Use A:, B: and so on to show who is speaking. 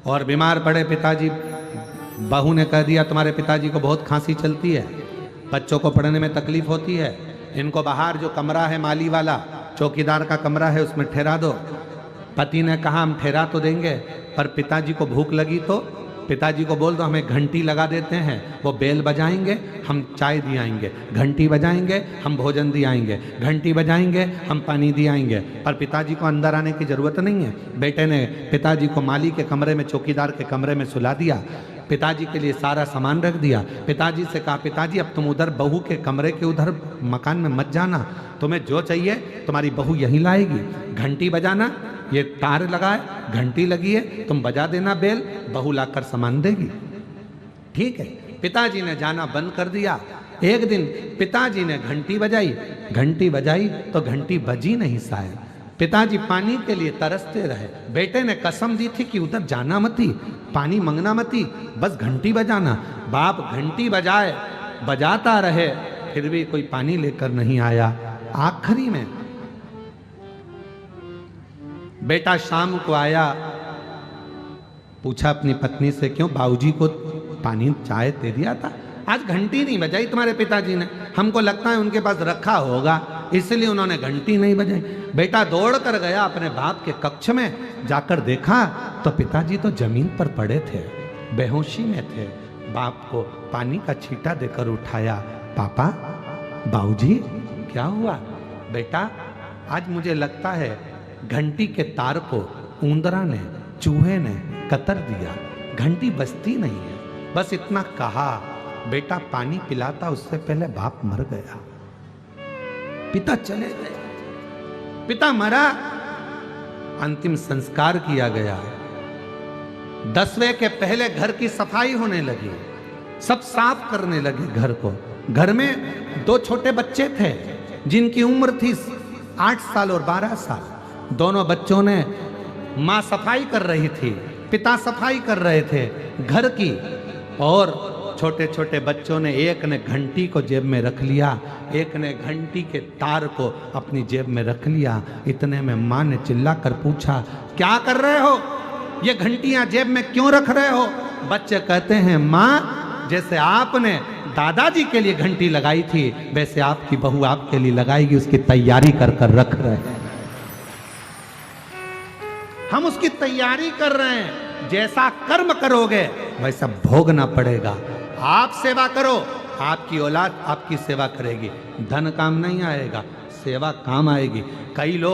A: और बीमार पड़े पिताजी, बहू ने कह दिया तुम्हारे पिताजी को बहुत खांसी चलती है, बच्चों को पढ़ने में तकलीफ होती है, इनको बाहर जो कमरा है माली वाला चौकीदार का कमरा है उसमें ठहरा दो। पति ने कहा हम ठहरा तो देंगे, पर पिताजी को भूख लगी तो पिताजी को बोल दो हमें घंटी लगा देते हैं, वो बेल बजाएंगे हम चाय दी आएंगे, घंटी बजाएंगे हम भोजन दी आएंगे, घंटी बजाएंगे हम पानी दी आएंगे। पर पिताजी को अंदर आने की ज़रूरत नहीं है। बेटे ने पिताजी को माली के कमरे में चौकीदार के कमरे में सुला दिया, पिताजी के लिए सारा सामान रख दिया। पिताजी से कहा पिताजी अब तुम उधर बहू के कमरे के उधर मकान में मत जाना, तुम्हें जो चाहिए तुम्हारी बहू यहीं लाएगी, घंटी बजाना, ये तार लगाए घंटी लगी है तुम बजा देना बेल, बहू लाकर सामान देगी। ठीक है, पिताजी ने जाना बंद कर दिया। एक दिन पिताजी ने घंटी बजाई तो घंटी बजी नहीं शायद। पिताजी पानी के लिए तरसते रहे। बेटे ने कसम दी थी कि उधर जाना मती, पानी मंगना मती, बस घंटी बजाना। बाप घंटी बजाता रहे, फिर भी कोई पानी लेकर नहीं आया। आखिरी में बेटा शाम को आया, पूछा अपनी पत्नी से क्यों बाबूजी को पानी चाय दे दिया था, आज घंटी नहीं बजाई तुम्हारे पिताजी ने, हमको लगता है उनके पास रखा होगा इसलिए उन्होंने घंटी नहीं बजाई। बेटा दौड़ कर गया अपने बाप के कक्ष में, जाकर देखा तो पिताजी तो जमीन पर पड़े थे, बेहोशी में थे। बाप को पानी का छींटा देकर उठाया, पापा बाबूजी क्या हुआ? बेटा आज मुझे लगता है घंटी के तार को ऊंदरा ने चूहे ने कतर दिया, घंटी बजती नहीं है। बस इतना कहा, बेटा पानी पिलाता उससे पहले बाप मर गया। पिता चले गए, पिता मरा, अंतिम संस्कार किया गया। 10वें के पहले घर की सफाई होने लगी, सब साफ करने लगे घर को। घर में 2 छोटे बच्चे थे जिनकी उम्र थी 8 साल और 12 साल। दोनों बच्चों ने, माँ सफाई कर रही थी, पिता सफाई कर रहे थे घर की, और छोटे छोटे बच्चों ने, एक ने घंटी को जेब में रख लिया, एक ने घंटी के तार को अपनी जेब में रख लिया। इतने में माँ ने चिल्ला कर पूछा क्या कर रहे हो, ये घंटियां जेब में क्यों रख रहे हो? बच्चे कहते हैं माँ जैसे आपने दादाजी के लिए घंटी लगाई थी वैसे आपकी बहू आपके लिए लगाएगी, उसकी तैयारी कर कर रख रहे हैं, हम उसकी तैयारी कर रहे हैं। जैसा कर्म करोगे वैसा भोगना पड़ेगा। आप सेवा करो, आपकी औलाद आपकी सेवा करेगी। धन काम नहीं आएगा, सेवा काम आएगी। कई लोग